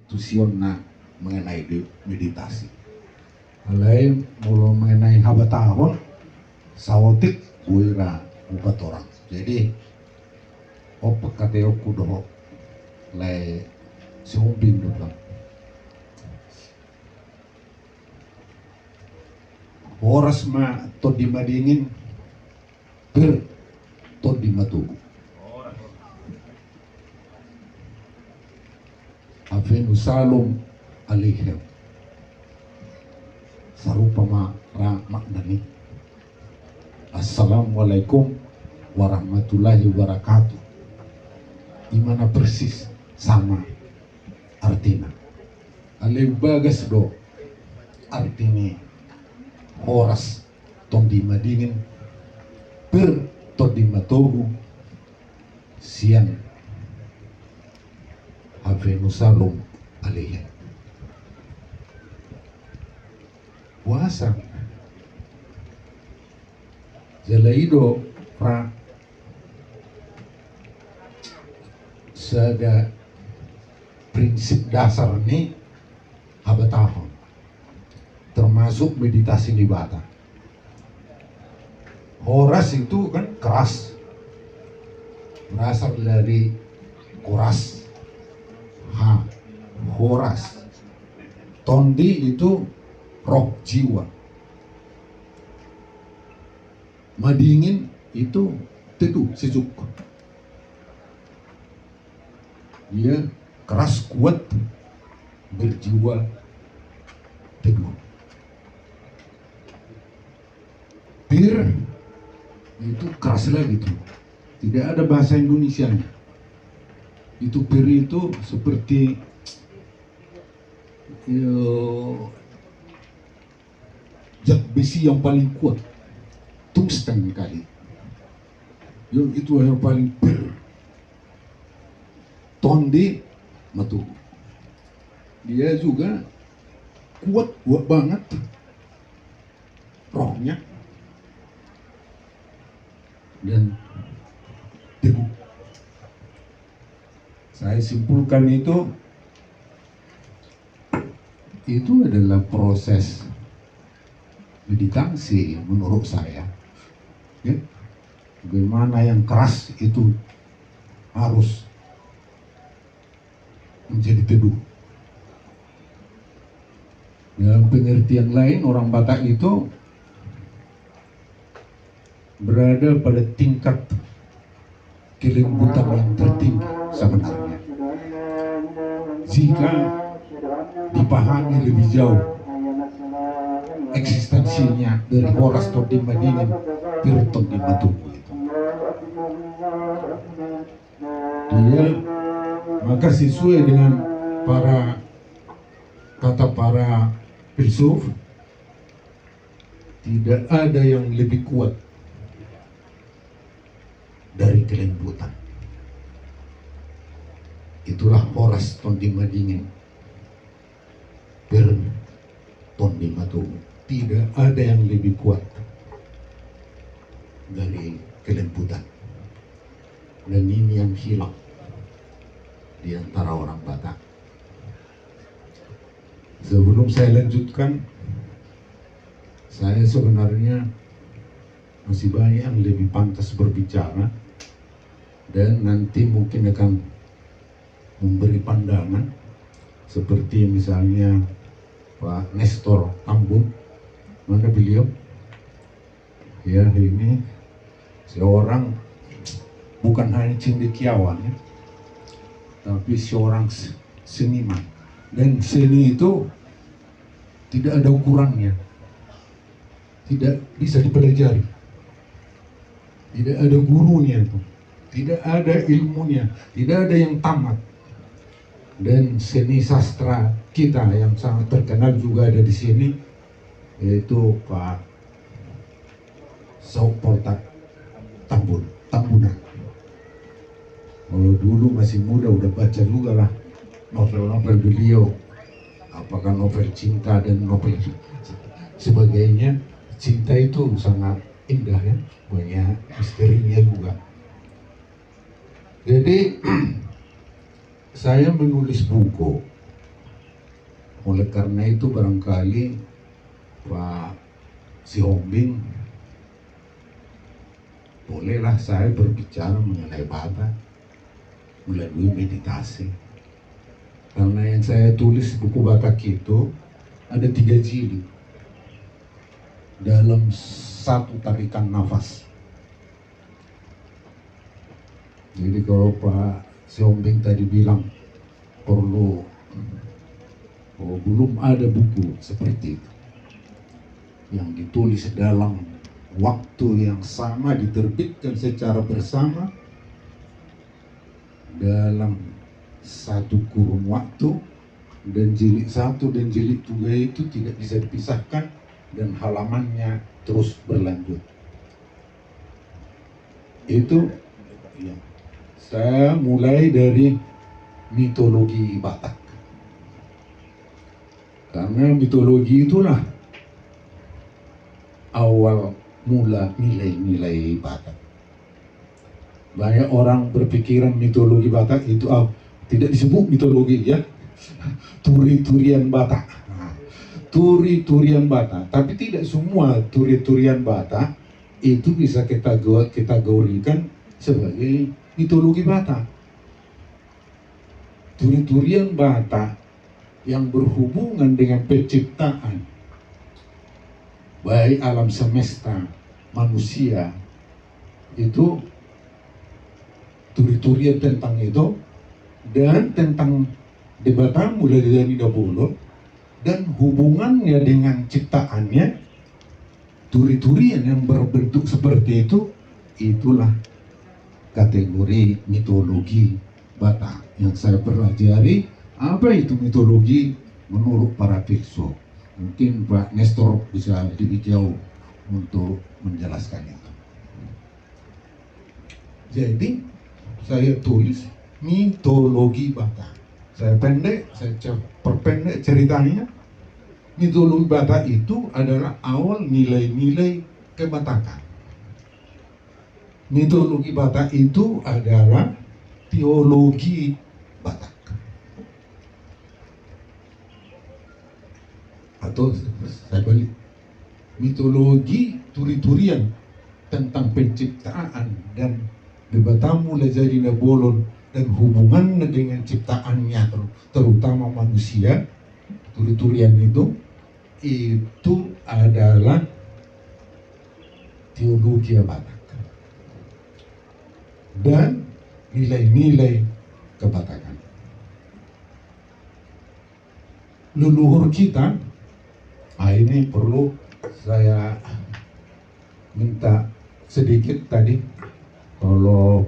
tusionna mengenai meditasi. Lain mulu mengenai habatahon sawotik wira upat orang. Jadi opak kateo kudo le siumbing depan. Horas ma to di madingin per to di matu. Avenu salum alihim sarupa ma maknani. Assalamualaikum warahmatullahi wabarakatuh. Gimana persis sama artinya. Ale bagas do artinya horas tong di madingin per to di matogu siang Avenu salum alaihi. Puasa jalaido pra sada prinsip dasar ni habatahon termasuk meditasi nibata. Horas itu kan keras, berasal dari koras, horas. Tondi itu roh jiwa. Madingin itu teduh sejuk. Dia keras kuat, berjiwa teduh. Bir itu keras lagi tuh. Tidak ada bahasa Indonesianya. Itu bir itu seperti zat besi yang paling kuat, tungsten kali. Itu yang paling bir. Tondi matu. Dia juga kuat banget rohnya dan teguh. Saya simpulkan itu adalah proses meditasi menurut saya. Ya, bagaimana yang keras itu harus menjadi teduh. Dalam pengertian lain, orang Batak itu berada pada tingkat kelembutan yang tertinggi sebenarnya. Jika dipahami lebih jauh eksistensinya dari horas to di madingin pirton di matuku itu. Dia maka sesuai dengan kata para filsuf, tidak ada yang lebih kuat dari kelembutan. Itulah horas tondi madingin per tondi matu. Tidak ada yang lebih kuat dari kelembutan. Dan ini yang hilang di antara orang Batak. Sebelum saya lanjutkan, saya sebenarnya masih banyak yang lebih pantas berbicara dan nanti mungkin akan memberi pandangan seperti misalnya Pak Nestor Tambun. Mana beliau? Ya, ini seorang bukan hanya cendekiawan ya, tapi seorang seniman. Dan seni itu tidak ada ukurannya, tidak bisa dipelajari, tidak ada gurunya itu, tidak ada ilmunya, tidak ada yang tamat. Dan seni sastra kita yang sangat terkenal juga ada di sini, yaitu Pak Sauporta Tambunan. Kalau dulu masih muda udah baca juga lah novel-novel beliau, apakah novel cinta dan novel sebagainya. Cinta itu sangat indah ya, banyak misterinya juga. Jadi saya menulis buku Oleh karena itu barangkali Pak Sihombing, bolehlah saya berbicara mengenai Batak melalui meditasi. Karena yang saya tulis buku Batak itu ada 3 jilid dalam satu tarikan nafas. Jadi kalau Pak Sihombing tadi bilang perlu, belum ada buku seperti itu yang ditulis dalam waktu yang sama, diterbitkan secara bersama dalam satu kurun waktu, dan jilid 1 dan jilid 2 itu tidak bisa dipisahkan dan halamannya terus berlanjut. Itu ya, saya mulai dari mitologi Batak, karena mitologi itulah awal mula nilai-nilai Batak. Banyak orang berpikiran mitologi Batak itu tidak disebut mitologi ya, turi-turian Batak. Turi-turian Batak, tapi tidak semua turi-turian Batak itu bisa kita kategorikan sebagai mitologi Batak. Turi-turian Batak yang berhubungan dengan penciptaan, baik alam semesta, manusia, itu turi-turian tentang itu, dan tentang debatan mulai dari dahulu, dan hubungannya dengan ciptaannya, turi-turian yang berbentuk seperti itu, itulah kategori mitologi Batak yang saya pelajari. Apa itu mitologi menurut para filsuf? Mungkin Pak Nestor bisa lebih jauh untuk menjelaskan itu. Jadi saya tulis mitologi Batak. Saya perpendek ceritanya. Mitologi Batak itu adalah awal nilai-nilai kebatakan. Mitologi Batak itu adalah teologi Batak. Atau saya balik, mitologi turi-turian tentang penciptaan dan bebatamu lejari nabolon dan hubungannya dengan ciptaannya, terutama manusia, turi-turian itu adalah teologi Batak dan nilai-nilai kebatakan. Leluhur kita, ini perlu saya minta sedikit tadi. Kalau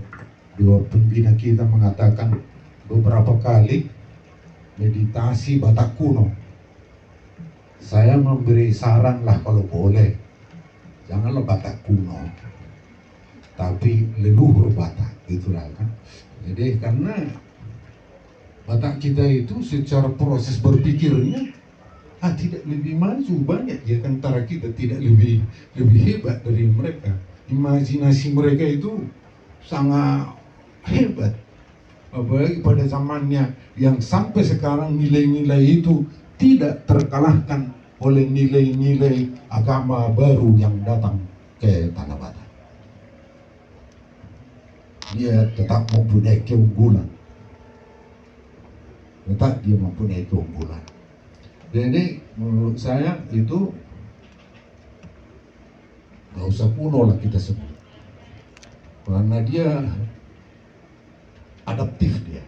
dua pembina kita mengatakan beberapa kali meditasi Batak kuno, saya memberi saran lah kalau boleh, janganlah Batak kuno, tapi leluhur Batak, itulah kan. Jadi karena Batak kita itu secara proses berpikirnya tidak lebih maju banyak ya, antara kita tidak lebih hebat dari mereka. Imajinasi mereka itu sangat hebat, apalagi pada zamannya yang sampai sekarang nilai-nilai itu tidak terkalahkan oleh nilai-nilai agama baru yang datang ke tanah Batak. Dia tetap mempunyai keunggulan, dia mempunyai keunggulan. Jadi menurut saya itu gak usah kuno lah kita sebut, karena dia adaptif dia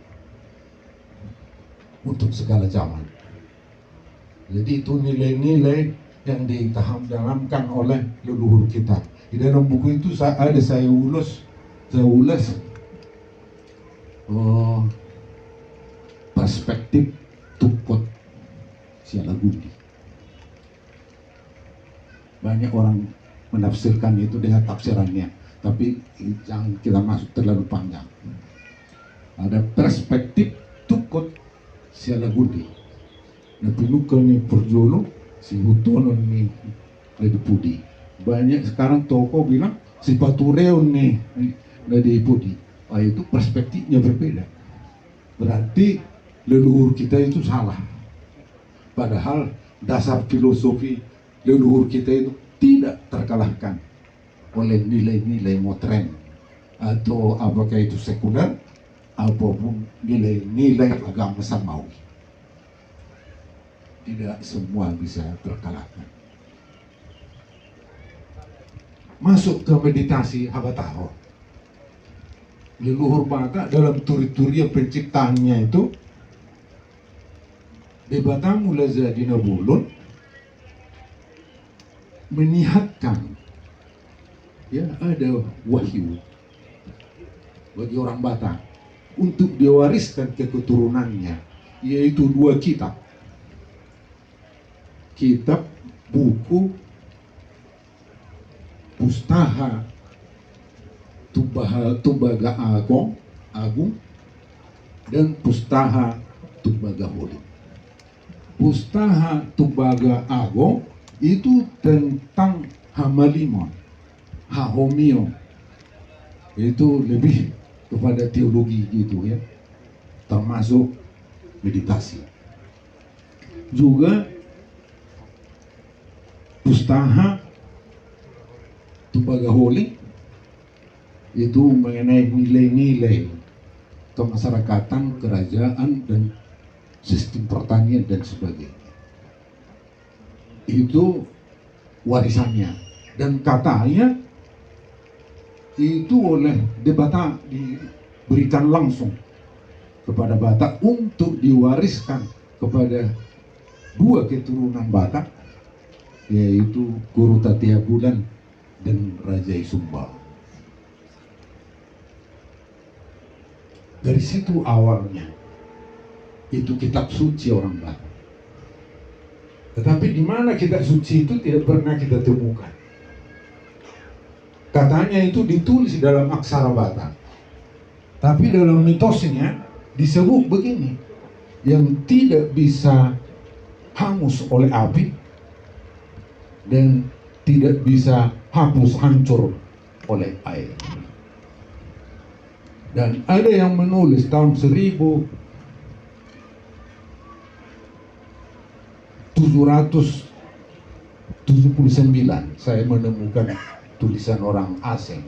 untuk segala zaman. Jadi itu nilai-nilai yang ditanamkan oleh leluhur kita. Di dalam buku itu saya ulas perspektif Tukot Sialagundi. Banyak orang menafsirkan itu dengan tafsirannya, tapi jangan kita masuk terlalu panjang. Ada perspektif Tukot Sialagundi. Nah, pinukan ni perjolo si Hutono ni Ledipudi. Banyak sekarang toko bilang si Patureon ni Ledipudi. Itu perspektifnya berbeda. Berarti leluhur kita itu salah. Padahal dasar filosofi leluhur kita itu tidak terkalahkan oleh nilai-nilai modern atau apakah itu sekuler apapun nilai-nilai agama samawi. Tidak semua bisa terkalahkan. Masuk ke meditasi Habataho. Leluhur Batak dalam turi-turi penciptaannya itu Bebatamu lazadina bulun menihatkan ya ada wahyu bagi orang Batak untuk diwariskan ke keturunannya, yaitu 2 kitab. Kitab buku Pustaha Tumbaga Agung dan Pustaha Tumbaga Holi. Pustaha Tumbaga Agung itu tentang Hamalimon, Hahomio, itu lebih kepada teologi gitu ya, termasuk meditasi. Juga Pustaha Tumbaga Holi itu mengenai nilai-nilai kemasyarakatan, kerajaan, dan sistem pertanian dan sebagainya. Itu warisannya, dan katanya itu oleh Batak diberikan langsung kepada Batak untuk diwariskan kepada 2 keturunan Batak, yaitu Guru Tatia Bulan dan Raja Sumba. Dari situ awalnya itu kitab suci orang Batak. Tetapi di mana kitab suci itu tidak pernah kita temukan. Katanya itu ditulis dalam aksara Batak. Tapi dalam mitosnya disebut begini, yang tidak bisa hangus oleh api dan tidak bisa hapus hancur oleh air. Dan ada yang menulis tahun 1779 saya menemukan tulisan orang asing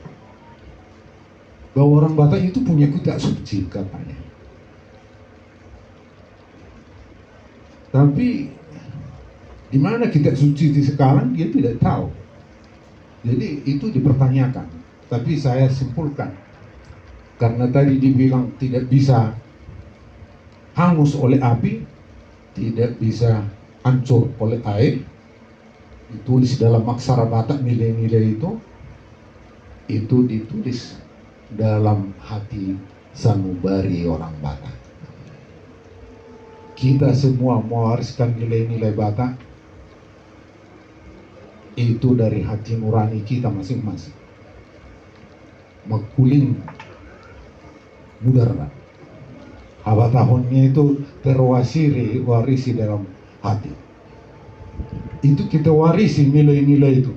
bahwa orang Batak itu punya kitab suci katanya. Tapi di mana kitab suci di sekarang dia tidak tahu. Jadi itu dipertanyakan. Tapi saya simpulkan, karena tadi dibilang tidak bisa hangus oleh api, tidak bisa hancur oleh air, ditulis dalam aksara Batak nilai-nilai itu ditulis dalam hati sanubari orang Batak. Kita semua mewariskan nilai-nilai Batak itu dari hati nurani kita masing-masing. Mekuling mudara Habatahonnya itu warisi dalam hati. Itu kita warisi nilai-nilai itu.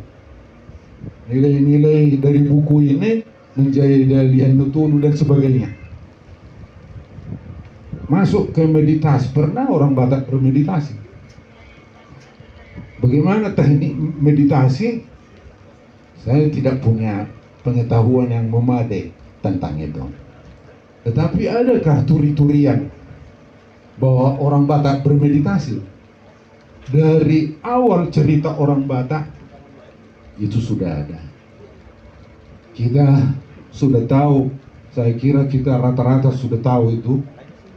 Nilai-nilai dari buku ini menjadi dalian nutunu dan sebagainya. Masuk ke meditasi. Pernah orang Batak bermeditasi? Bagaimana teknik meditasi? Saya tidak punya pengetahuan yang memadai tentang itu. Tetapi adakah turi-turian bahwa orang Batak bermeditasi? Dari awal cerita orang Batak itu sudah ada. Kita sudah tahu, saya kira kita rata-rata sudah tahu itu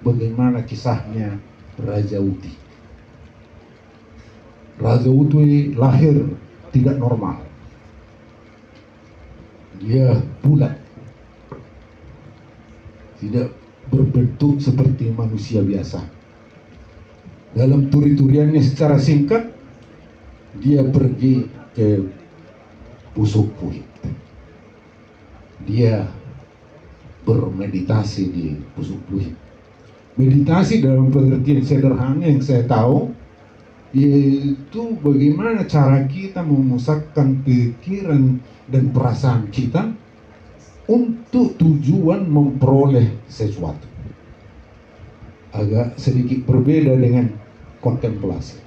bagaimana kisahnya Raja Uti. Raja Uti lahir tidak normal. Dia bulat, tidak berbentuk seperti manusia biasa. Dalam turi-turiannya secara singkat, dia pergi ke Pusuk Puhit. Dia bermeditasi di Pusuk Puhit. Meditasi dalam pengertian sederhana yang saya tahu, yaitu bagaimana cara kita memusatkan pikiran dan perasaan kita untuk tujuan memperoleh sesuatu. Agak sedikit berbeda dengan kontemplasi,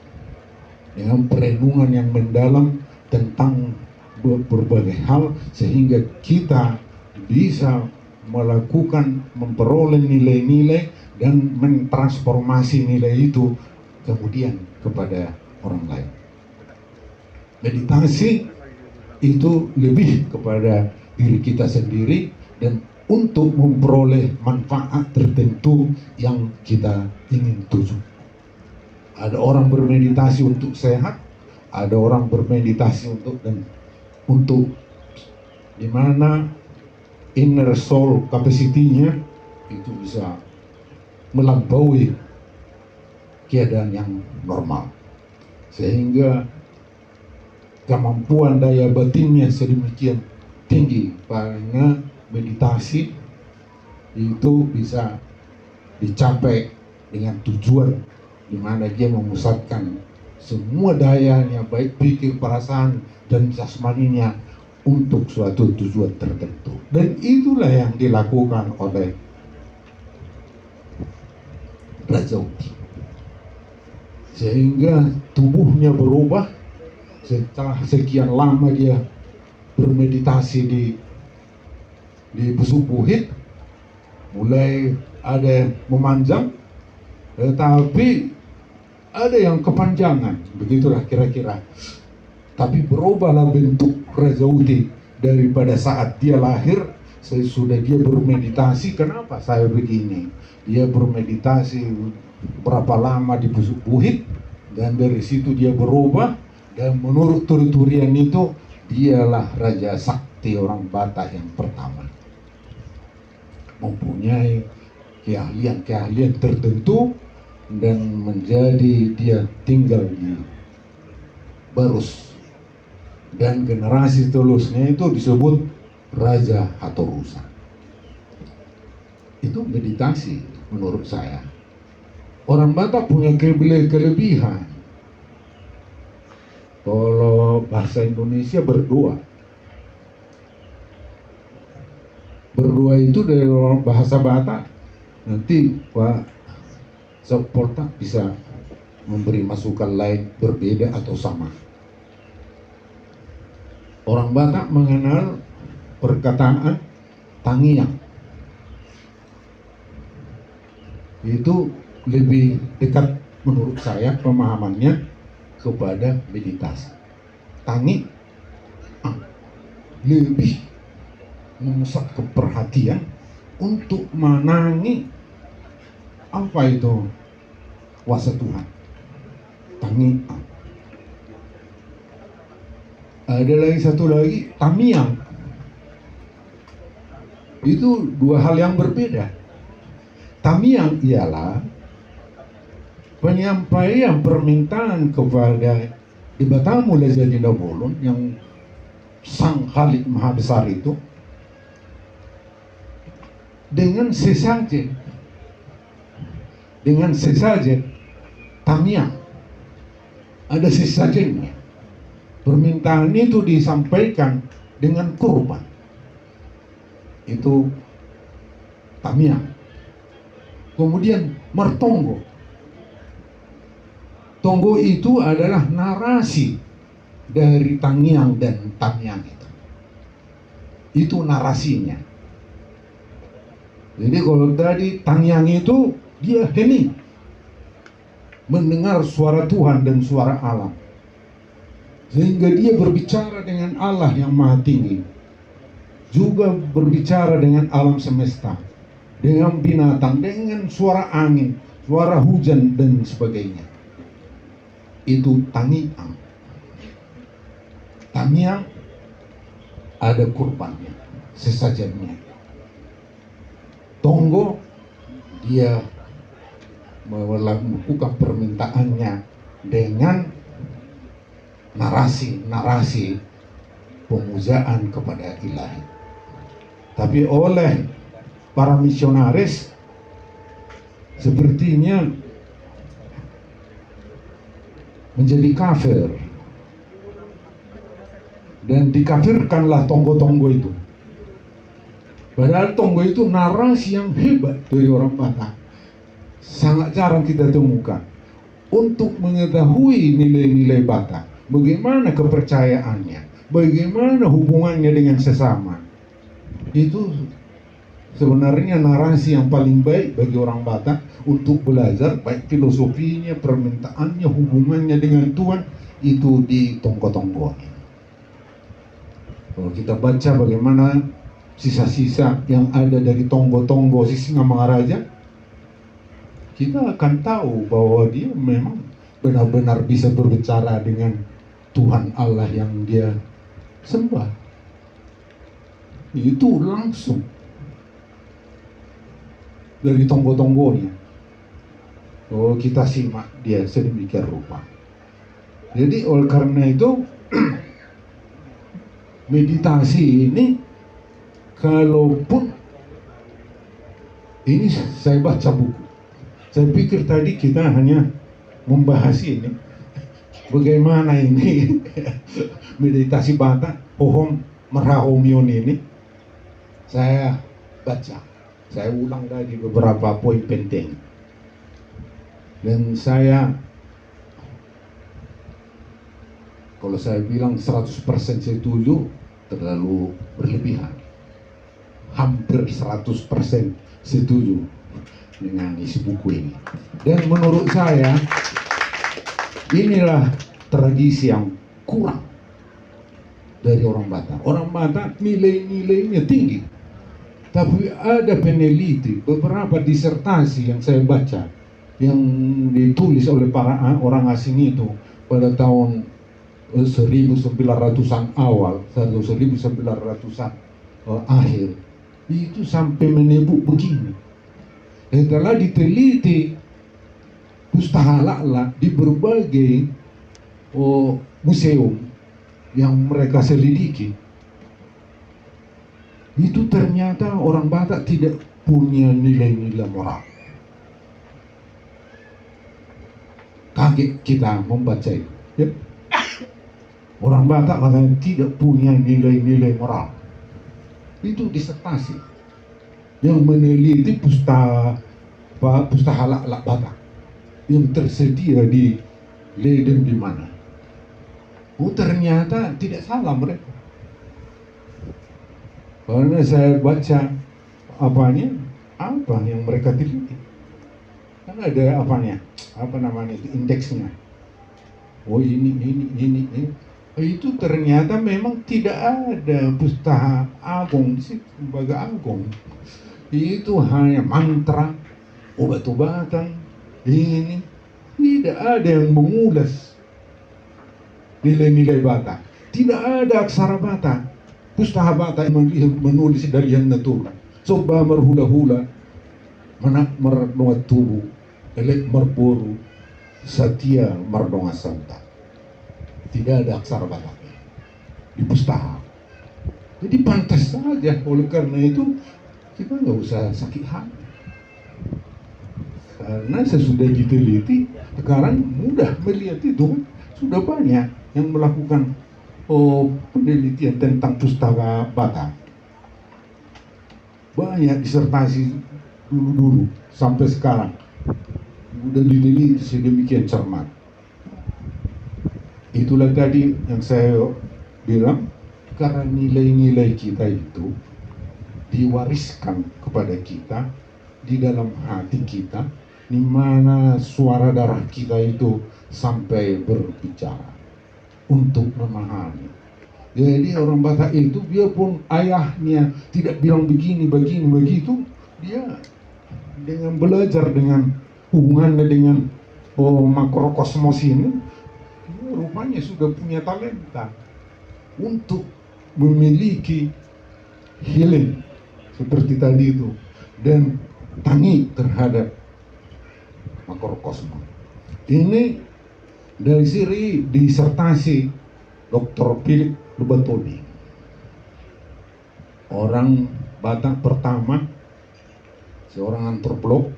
dengan perenungan yang mendalam tentang berbagai hal, sehingga kita bisa melakukan, memperoleh nilai-nilai dan mentransformasi nilai itu kemudian kepada orang lain. Meditasi itu lebih kepada diri kita sendiri dan untuk memperoleh manfaat tertentu yang kita ingin tuju. Ada orang bermeditasi untuk sehat, ada orang bermeditasi untuk di mana inner soul capacity-nya itu bisa melampaui keadaan yang normal, sehingga kemampuan daya batinnya sedemikian tinggi, karena meditasi itu bisa dicapai dengan tujuan di mana dia memusatkan semua dayanya, baik pikir, perasaan, dan jasmaninya untuk suatu tujuan tertentu. Dan itulah yang dilakukan oleh Rajauti, sehingga tubuhnya berubah setelah sekian lama dia bermeditasi di Busuk Puhit. Mulai ada memanjang, tetapi ada yang kepanjangan, begitulah kira-kira. Tapi berubahlah bentuk Rajauti daripada saat dia lahir. Sesudah dia bermeditasi, kenapa saya begini? Dia bermeditasi berapa lama di Busuk Puhit, dan dari situ dia berubah, dan menurut turi-turian itu dialah Raja Sakti orang Batak yang pertama, mempunyai keahlian-keahlian tertentu, dan menjadi dia tinggal di Barus, dan generasi seterusnya itu disebut Raja Hatorusa. Itu meditasi menurut saya. Orang Batak punya kelebihan. Kalau bahasa Indonesia berdoa. Berdoa itu dari bahasa Batak. Nanti Pak Sapolta bisa memberi masukan lain, berbeda atau sama. Orang Batak mengenal perkataan tangiang. Itu lebih dekat menurut saya pemahamannya kepada meditasi. Tangi lebih memusat keperhatian untuk menangi apa itu kuasa Tuhan. Tangi. Ada lagi satu lagi, tamiang. Itu dua hal yang berbeda. Tamiang ialah penyampaian permintaan kepada Dibatamu Lezadina Bolon, yang Sang Khalik Maha Besar itu, dengan sesajen. Dengan sesajen. Tamiang. Ada sesajennya. Permintaan itu disampaikan dengan kurban. Itu tamiang. Kemudian mertonggo. Tonggo itu adalah narasi dari tangiang dan tamiang itu. Itu narasinya. Jadi kalau tadi tangiang itu dia hening, mendengar suara Tuhan dan suara alam, sehingga dia berbicara dengan Allah yang maha tinggi, juga berbicara dengan alam semesta, dengan binatang, dengan suara angin, suara hujan dan sebagainya. Itu tangiang. Tangiang ada kurbannya, sesajennya. Tonggo dia melakukan permintaannya dengan narasi pemujaan kepada Ilahi. Tapi oleh para misionaris sepertinya menjadi kafir, dan dikafirkanlah tonggo-tonggo itu. Padahal tonggo itu narasi yang hebat dari orang Batak, sangat jarang kita temukan. untuk mengetahui nilai-nilai Batak, bagaimana kepercayaannya, bagaimana hubungannya dengan sesama. Itu sebenarnya narasi yang paling baik bagi orang Batak untuk belajar, baik filosofinya, permintaannya, hubungannya dengan Tuhan, itu di Tonggo-Tonggo. Kalau kita baca bagaimana sisa-sisa yang ada dari Tonggo-Tonggo Sisingamangaraja, kita akan tahu bahwa dia memang benar-benar bisa berbicara dengan Tuhan Allah yang dia sembah. Itu langsung dari Tonggo-Tonggonya. Oh, kita simak dia sedemikian rupa. Jadi oleh karena itu meditasi ini, kalaupun ini saya baca buku, saya pikir tadi kita hanya membahas ini, bagaimana ini meditasi Batak, pohon merahomion ini. Saya baca, saya ulang lagi beberapa poin penting, dan saya, kalau saya bilang 100% setuju, terlalu berlebihan. Hampir 100% setuju dengan isi buku ini. Dan menurut saya, inilah tradisi yang kurang dari orang Batak. Orang Batak nilai-nilainya tinggi. Tapi ada peneliti, beberapa disertasi yang saya baca, yang ditulis oleh para orang asing itu pada tahun 1900-an awal, 1900-an akhir, itu sampai menyebut begini. Telah diteliti Pustahalakla di berbagai museum yang mereka selidiki, itu ternyata orang Batak tidak punya nilai-nilai moral. Kaget kita membaca itu, ya? Orang Batak katanya tidak punya nilai-nilai moral. Itu disertasi yang meneliti Pustahalakla Batak yang tersedia di Leiden di mana. Oh, ternyata tidak salah mereka. Karena saya baca apa yang mereka teliti, kan ada apa namanya itu, indeksnya. Oh ini. Itu ternyata memang tidak ada Pustaha Agung di situ, lembaga agung. Itu hanya mantra, obat-obatan, ini. Tidak ada yang mengulas nilai-nilai Batak. Tidak ada aksara Batak. Pustaha Batak menulis dari yang natural. Soba merhula-hula, manak merdonga tubuh, elek merboru, satia merdonga santa. Tidak ada aksara Batak di Pustaha. Jadi pantas saja. Oleh karena itu kita nggak usah sakit hati. Karena sesudah diteliti, sekarang mudah melihat itu. Sudah banyak yang melakukan penelitian tentang Pustaha Batak. Banyak disertasi dulu sampai sekarang sudah diteliti sedemikian cermat. Itulah tadi yang saya bilang, karena nilai-nilai kita itu diwariskan kepada kita di dalam hati kita, di mana suara darah kita itu sampai berbicara untuk memahami. Jadi orang Batak itu, biarpun ayahnya tidak bilang begini, begitu, dia dengan belajar, dengan hubungannya dengan makrokosmos ini, dia rupanya sudah punya talenta untuk memiliki healing seperti tadi itu, dan tangih terhadap makrokosmos. Ini dari siri disertasi Dr. Philip Lubatoli, orang Batak pertama, seorang antropolog,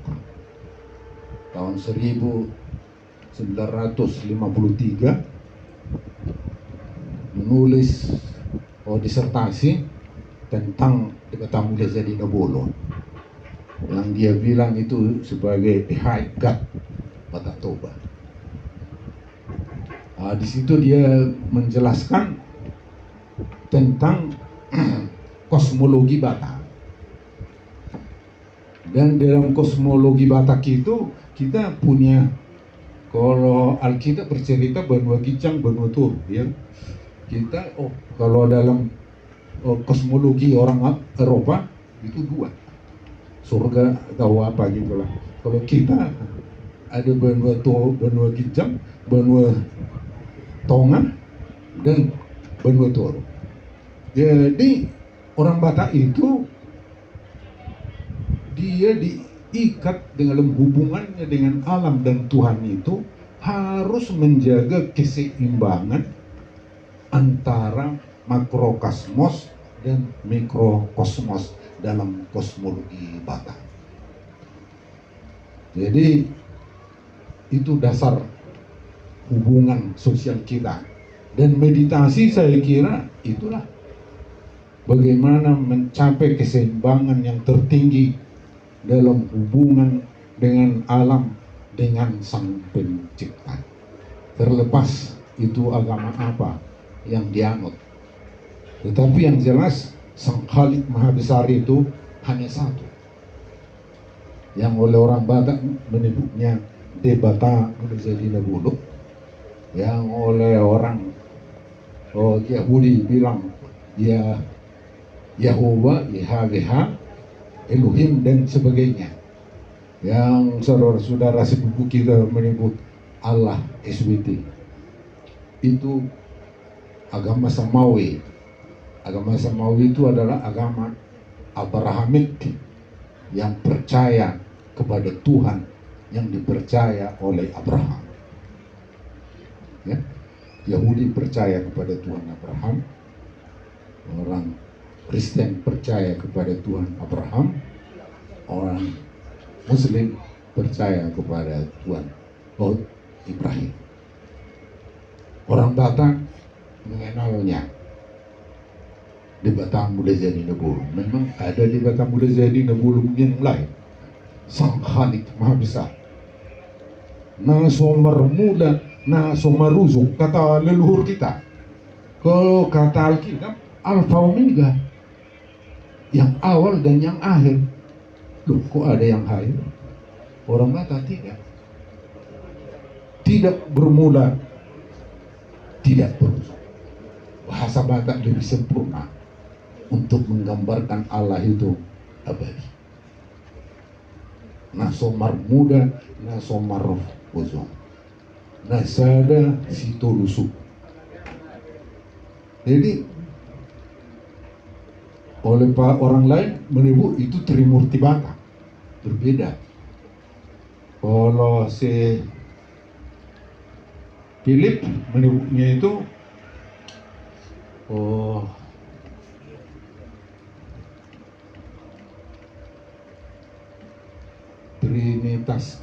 tahun 1953 menulis disertasi tentang Dekatamulya Jadi Nabolo, yang dia bilang itu sebagai the high god Batak Toba. Di situ dia menjelaskan tentang kosmologi Batak. Dan dalam kosmologi Batak itu kita punya, kalau Alkitab bercerita benua Gijang, benua Tur, ya. Kita kalau dalam kosmologi orang Eropa itu dua, surga atau apa gitulah. Kalau kita ada benua Tur, benua Gijang, benua Tonga, dan benua Tur. Jadi orang Batak itu dia diikat dalam hubungannya dengan alam dan Tuhan itu harus menjaga keseimbangan antara makrokosmos dan mikrokosmos dalam kosmologi Batak. Jadi itu dasar hubungan sosial kita. Dan meditasi saya kira itulah bagaimana mencapai keseimbangan yang tertinggi dalam hubungan dengan alam, dengan Sang Pencipta. Terlepas itu agama apa yang dianut. Tetapi yang jelas Sang Khalik Maha Besar itu hanya satu. Yang oleh orang Batak menyebutnya Debata Mulazadi Nabulu. Yang oleh orang Yahudi bilang ya Yahweh, YHWH, Elohim dan sebagainya. Yang saudara-saudara sepupu kita menyebut Allah SWT. Itu agama Samawi. Agama Samawi itu adalah agama Abrahamik yang percaya kepada Tuhan yang dipercaya oleh Abraham. Ya. Yahudi percaya kepada Tuhan Abraham, orang Kristen percaya kepada Tuhan Abraham, orang Muslim percaya kepada Tuhan Ibrahim. Orang Batak mengenalnya di Batak Mulazadi Nabulu. Memang ada di Batak Mulazadi Nabulu yang lain. Sang Khalik Maha Besar. Na somar muda, na somaruzuk, kata leluhur kita. Kalau kata Alkitab, Alfa Omega, yang awal dan yang akhir. Loh, kok ada yang akhir? Orang Batak tidak. Tidak bermula, tidak berujung. Bahasa Batak lebih sempurna untuk menggambarkan Allah itu abadi. Nasomar muda, nasomar ujung. Nasada situlusuk. Jadi oleh orang lain menyebut itu Trimurti Batak. Berbeda. Kalau si Philip menyebutnya itu Trinitas,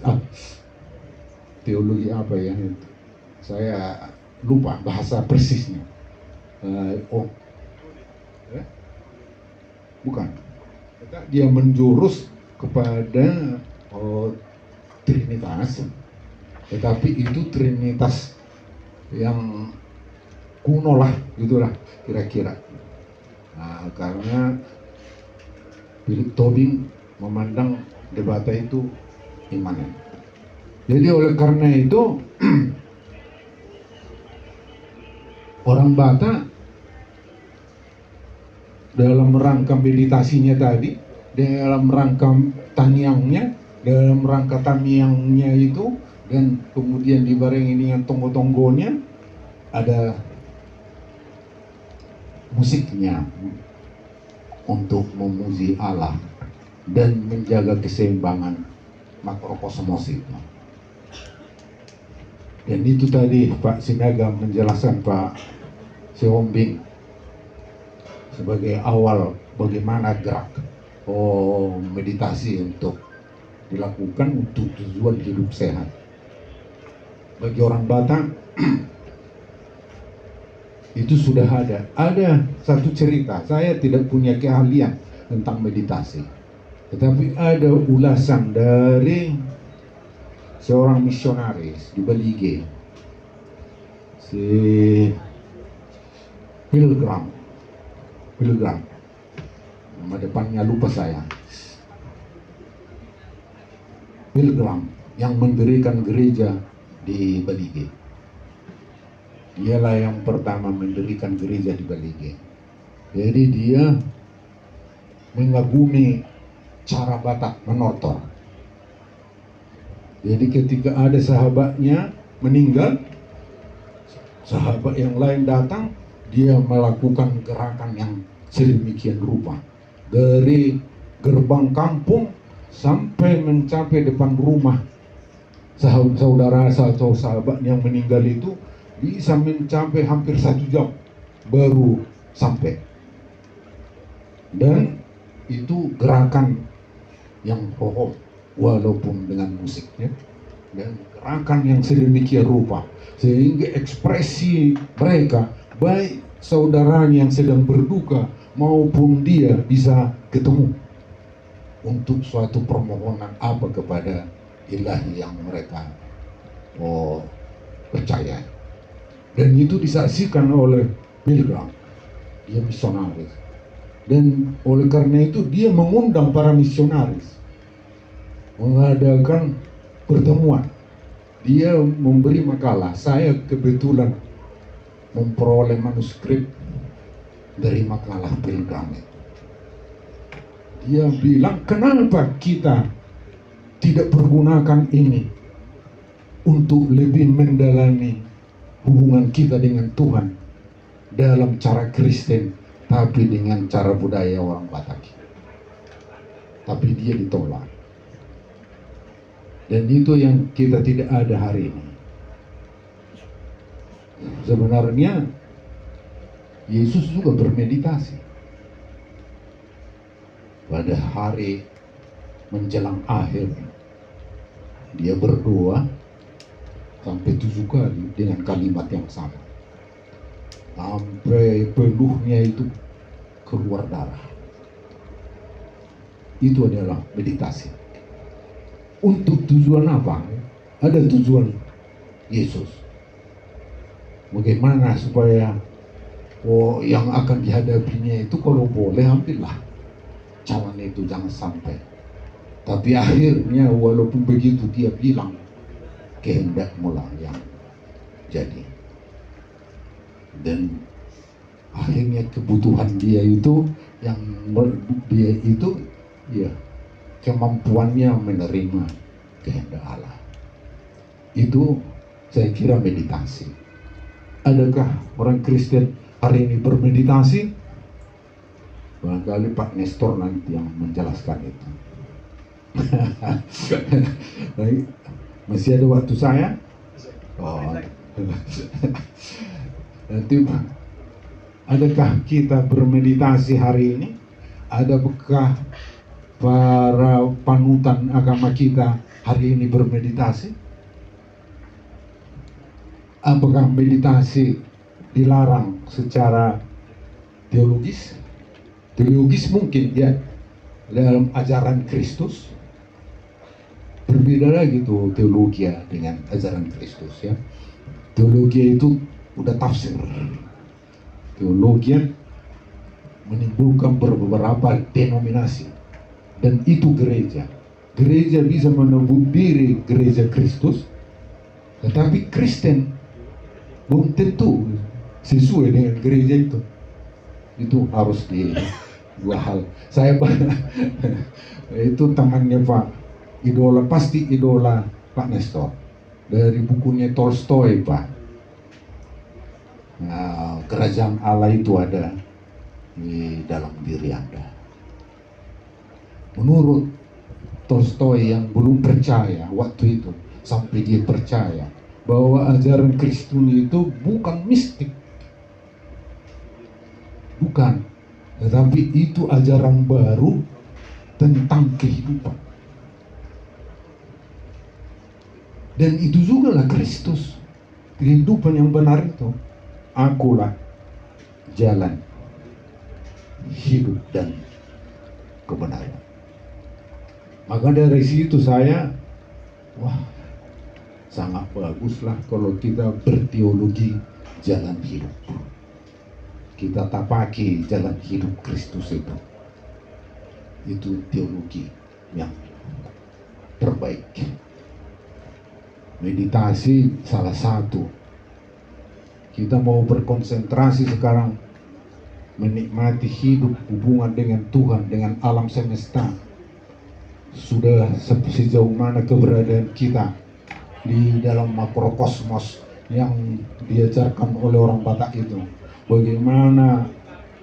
teologi apa ya itu? Saya lupa bahasa persisnya. Bukan. Dia menjurus kepada Trinitas, tetapi itu Trinitas yang kuno lah, gitulah kira-kira. Nah, karena Philip Tobing memandang Debata itu imanen. Jadi oleh karena itu orang Batak dalam rangka meditasinya tadi, dalam rangka tanyangnya, dalam rangka tamiangnya itu, dan kemudian dibarengi dengan tonggo-tonggonya, ada musiknya untuk memuji Allah dan menjaga keseimbangan makrokosmos itu. Dan itu tadi Pak Sinaga menjelaskan Pak Seombing sebagai awal bagaimana gerak meditasi untuk dilakukan untuk tujuan hidup sehat. Bagi orang Batak itu sudah ada. Ada satu cerita, saya tidak punya keahlian tentang meditasi, tetapi ada ulasan dari seorang misionaris di Balige. si Pilgrim, nama depannya lupa saya. Pilgrim yang mendirikan gereja di Balige. Dialah yang pertama mendirikan gereja di Balige. Jadi dia mengagumi cara Batak menortor. Jadi ketika ada sahabatnya meninggal, sahabat yang lain datang, dia melakukan gerakan yang sedemikian rupa. Dari gerbang kampung sampai mencapai depan rumah saudara atau sahabat yang meninggal itu, bisa mencapai hampir 1 jam baru sampai. Dan itu gerakan yang pokok walaupun dengan musiknya, dan gerakan yang sedemikian rupa sehingga ekspresi mereka, baik saudaranya yang sedang berduka maupun dia, bisa ketemu untuk suatu permohonan apa kepada ilahi yang mereka percaya. Dan itu disaksikan oleh Pilgrim. Dia misionaris, dan oleh karena itu dia mengundang para misionaris mengadakan pertemuan. Dia memberi makalah. Saya kebetulan memperoleh manuskrip dari makalah Pilgrim. Dia bilang, kenapa kita tidak pergunakan ini untuk lebih mendalami hubungan kita dengan Tuhan dalam cara Kristen, tapi dengan cara budaya orang Batak. Tapi dia ditolak. Dan itu yang kita tidak ada hari ini. Sebenarnya Yesus juga bermeditasi pada hari menjelang akhir. Dia berdoa sampai 7 kali dengan kalimat yang sama, sampai peluhnya itu keluar darah. Itu adalah meditasi. Untuk tujuan apa? Ada tujuan Yesus. Bagaimana supaya yang akan dihadapinya itu, kalau boleh ambillah jalan itu, jangan sampai. Tapi akhirnya walaupun begitu dia bilang, kehendakmu lah yang jadi. Dan akhirnya kebutuhan dia itu, ya kemampuannya menerima kehendak Allah. Itu saya kira meditasi. Adakah orang Kristen hari ini bermeditasi? Barangkali Pak Nestor nanti yang menjelaskan itu. Baik, masih ada waktu saya? Nanti Pak, adakah kita bermeditasi hari ini? Adakah para panutan agama kita hari ini bermeditasi? Apakah meditasi dilarang secara teologis? Teologis mungkin ya, dalam ajaran Kristus. Berbeda lagi tuh teologi dengan ajaran Kristus ya. Teologi itu udah tafsir. Teologi menimbulkan beberapa denominasi. Dan itu gereja. Gereja bisa menyebut diri gereja Kristus, tetapi Kristen belum tentu sesuai dengan gereja itu. Itu harus di dua hal. Saya itu temannya Pak idola, pasti idola Pak Nestor. Dari bukunya Tolstoy Pak. Nah, kerajaan Allah itu ada di dalam diri Anda. Menurut Tolstoy yang belum percaya waktu itu, sampai dia percaya bahwa ajaran Kristen itu bukan mistik, bukan, tetapi itu ajaran baru tentang kehidupan. Dan itu juga lah Kristus, kehidupan yang benar itu. Akulah jalan, hidup, dan kebenaran. Maka dari situ saya, sangat baguslah kalau kita berteologi jalan hidup. Kita tapaki jalan hidup Kristus itu. Itu teologi yang terbaik. Meditasi salah satu. Kita mau berkonsentrasi sekarang menikmati hidup hubungan dengan Tuhan, dengan alam semesta. Sudah sejauh mana keberadaan kita di dalam makrokosmos yang diajarkan oleh orang Batak itu. Bagaimana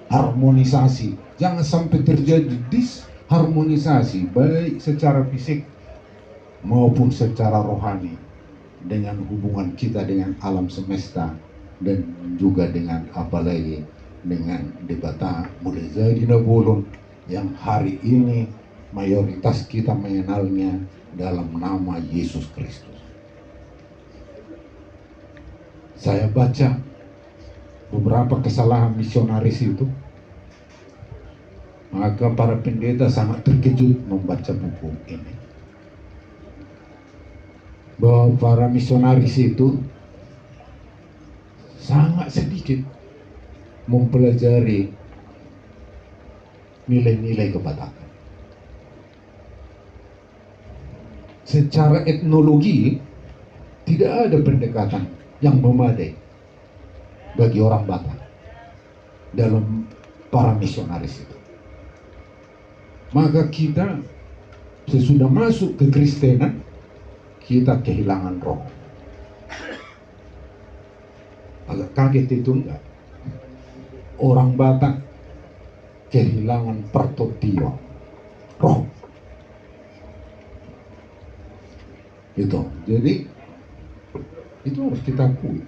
harmonisasi, jangan sampai terjadi disharmonisasi baik secara fisik maupun secara rohani dengan hubungan kita dengan alam semesta dan juga dengan apalagi dengan debata mulai jadi nabolon yang hari ini mayoritas kita mengenalnya dalam nama Yesus Kristus. Saya baca beberapa kesalahan misionaris itu, maka para pendeta sangat terkejut membaca buku ini. Bahwa para misionaris itu sangat sedikit mempelajari nilai-nilai kebatakan. Secara etnologi tidak ada pendekatan yang memadai bagi orang Batak dalam para misionaris itu. Maka kita sesudah masuk ke Kristenan, kita kehilangan roh. Agak kaget itu enggak? Orang Batak kehilangan pertotio, roh. Itu. Jadi itu harus kita akui.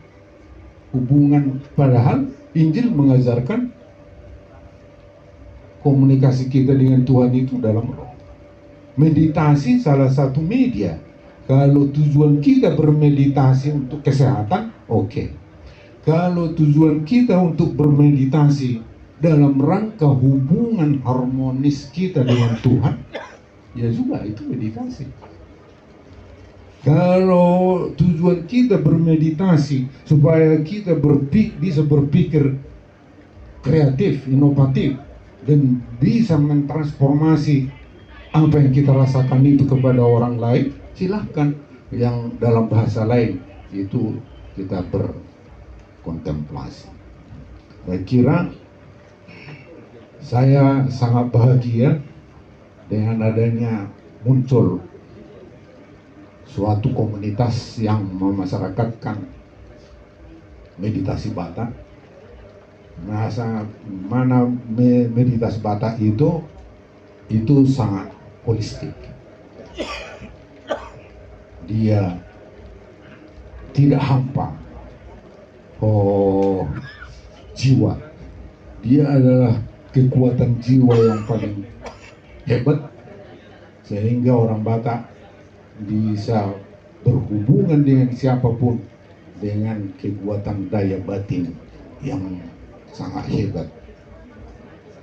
Hubungan, padahal Injil mengajarkan komunikasi kita dengan Tuhan itu dalam roh. Meditasi salah satu media. Kalau tujuan kita bermeditasi untuk kesehatan, oke. Kalau tujuan kita untuk bermeditasi dalam rangka hubungan harmonis kita dengan Tuhan, ya juga itu meditasi. Kalau tujuan kita bermeditasi supaya kita bisa berpikir kreatif, inovatif, dan bisa mentransformasi apa yang kita rasakan itu kepada orang lain, silahkan. Yang dalam bahasa lain itu kita berkontemplasi. Saya kira saya sangat bahagia dengan adanya muncul suatu komunitas yang memasyarakatkan meditasi Batak. Mana meditasi Batak itu sangat holistik. Dia tidak hampa jiwa. Dia adalah kekuatan jiwa yang paling hebat, sehingga orang Batak bisa berhubungan dengan siapapun dengan kekuatan daya batin yang sangat hebat.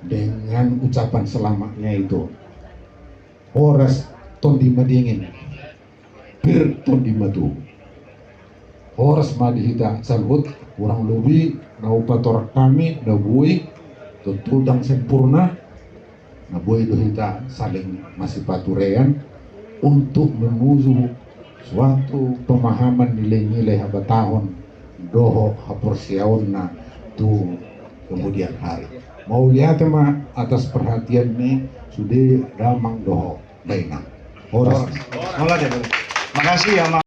Dengan ucapan selamatnya itu, Horas tondima dingin, bir tondima tu. Horas madihita salbut, kurang lebih naupator kami, nabui, tutudang sempurna, nabui dohita saling masih paturean untuk menuju suatu pemahaman nilai-nilai habatahon doho haporsiaonna tu kemudian hari. Mau lihat mah atas perhatian nih sudah damang doho bainang. Horas. Makasih ya.